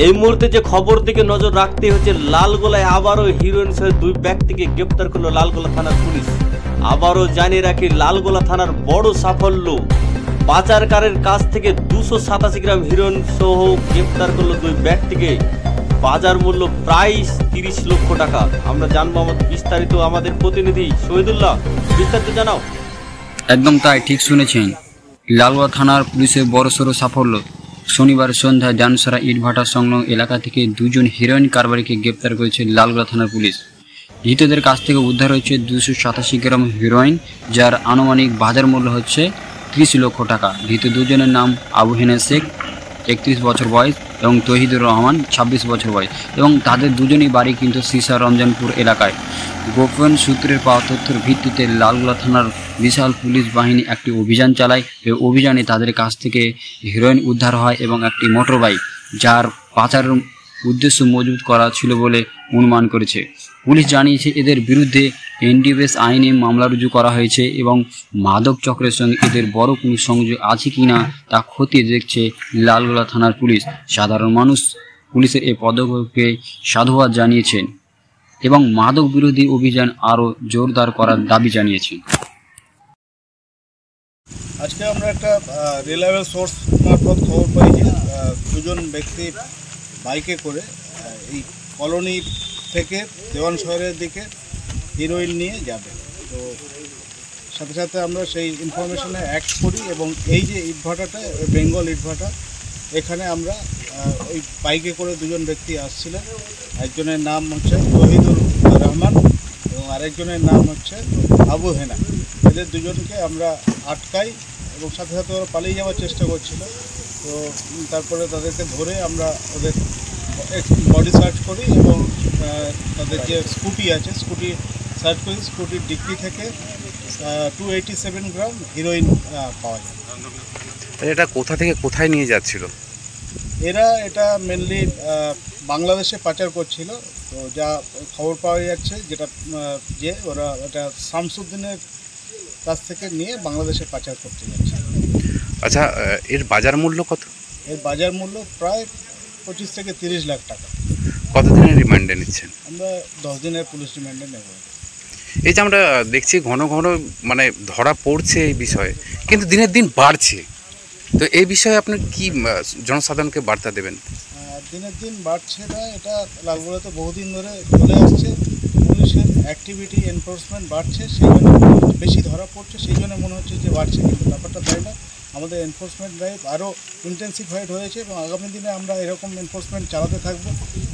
এই মুহূর্তে যে খবর দিকে নজর রাখতে হচ্ছে, লালগোলায় আবারও হিরোইন সহ 2 ব্যক্তিকে গ্রেপ্তার করলো লালগোলা থানার পুলিশ। আবারও জানিয়ে রাখি, লালগোলা থানার বড় সাফল্য, পাচারকারের কাছ থেকে 287 গ্রাম হিরোইন সহ গ্রেপ্তার করলো 2 ব্যক্তিকে। বাজার মূল্য প্রায় 30 লক্ষ টাকা। আমরা জানবো বিস্তারিত, আমাদের প্রতিনিধি শহীদুল্লাহ, বিস্তারিত জানাও। একদম তাই, ঠিক শুনেছেন। লালগোলা থানার পুলিশের বড়সড় সাফল্য। শনিবার সন্ধ্যায় ডানসারা ইটভাটা সংলগ্ন এলাকা থেকে 2 জন হিরোইন কারবারিকে গ্রেপ্তার করেছে লালগোলা থানার পুলিশ। ধৃতদের কাছ থেকে উদ্ধার হয়েছে 287 গ্রাম হিরোইন, যার আনুমানিক বাজার মূল্য হচ্ছে 30 লক্ষ টাকা। ধৃত 2 জনের নাম আবু হেনা শেখ, 31 বছর বয়স, এবং তহিদুর রহমান, 26 বছর বয়স, এবং তাদের দুজনই বাড়ি কিন্তু সিসা রমজানপুর এলাকায়। গোপন সূত্রের পাওয়া তথ্যের ভিত্তিতে লালগোলা থানার বিশাল পুলিশ বাহিনী একটি অভিযান চালায়। এই অভিযানে তাদের কাছ থেকে হিরোইন উদ্ধার হয় এবং একটি মোটর বাইক, যার পাচারের উদ্দেশ্য মজুত করা ছিল বলে অনুমান করেছে। পুলিশ জানিয়েছে এদের বিরুদ্ধে এনডিপিএস আইনে মামলা রুজু করা হয়েছে এবং মাদক চক্রের সঙ্গে এদের বড় কোনো সংযোগ আছে কিনা তা খতিয়ে দেখছে লালগোলা থানার পুলিশ। সাধারণ মানুষ পুলিশের এই পদক্ষেপকে সাধুবাদ জানিয়েছেন এবং মাদক বিরোধী অভিযান আরও জোরদার করার দাবি জানিয়েছেন। আজকে আমরা একটা রিলায়েবল সোর্স মারফত খবর পাই যে 2 জন ব্যক্তি বাইকে করে এই কলোনি থেকে দেওয়ান শহরের দিকে হিরোইন নিয়ে যাবে। তো সাথে সাথে আমরা সেই ইনফরমেশনে অ্যাক্ট করি এবং এই যে ইটভাটাটা, বেঙ্গল ইটভাটা, এখানে আমরা ওই বাইকে করে 2 জন ব্যক্তি আসছিলেন। একজনের নাম হচ্ছে তহিদুর রহমান এবং আরেকজনের নাম হচ্ছে আবু হেনা। এদের 2 জনকে আমরা আটকাই এবং সাথে সাথে ওরা পালিয়ে যাওয়ার চেষ্টা করছিল। তো তারপরে তাদেরকে ধরে আমরা ওদের বডি সার্চ করি এবং তাদের যে স্কুটি আছে, স্কুটি সার্চ করি। স্কুটির ডিক্কি থেকে 287 গ্রাম হিরোইন পাওয়া যায়। এটা কোথা থেকে কোথায় নিয়ে যাচ্ছিল? এটা মেনলি বাংলাদেশে পাচার করছিল। তো যা খবর পাওয়া যাচ্ছে, যে ওরা এটা শামসুদ্দিনের কাছ থেকে নিয়ে বাংলাদেশে পাচার করতে যাচ্ছে। আচ্ছা, এর বাজার মূল্য কত? এর বাজার মূল্য প্রায় 25 থেকে 30 লাখ টাকা। কতদিনের রিমান্ডে নিচ্ছেন? আমরা 10 দিনের পুলিশ রিমান্ডে নেব। এই যে আমরা দেখছি ঘন ঘন মানে ধরা পড়ছে এই বিষয়ে, কিন্তু দিনের দিন বাড়ছে, তো এই বিষয়ে আপনি কি জনসাধারণকে বার্তা দেবেন? দিনের দিন বাড়ছে না, এটা লালগোলাতে বহুদিন ধরে চলে আসছে। পুলিশের অ্যাক্টিভিটি, এনফোর্সমেন্ট বাড়ছে, সেই জন্য বেশি ধরা পড়ছে, সেই জন্য মনে হচ্ছে যে বাড়ছে, কিন্তু ব্যাপারটা তাই না। আমাদের এনফোর্সমেন্ট ড্রাইভ আরও ইন্টেন্সিফাইড হয়েছে এবং আগামী দিনে আমরা এরকম এনফোর্সমেন্ট চালাতে থাকবো।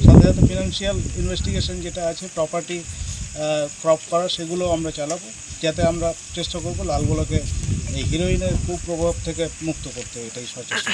সাথে সাথে ফিনান্সিয়াল ইনভেস্টিগেশন যেটা আছে, প্রপার্টি ক্রপ করা, সেগুলো আমরা চালাবো, যাতে আমরা চেষ্টা করবো লালগোলাকে এই হিরোইনের কুপ্রভাব থেকে মুক্ত করতে। এটাই সচেষ্ট।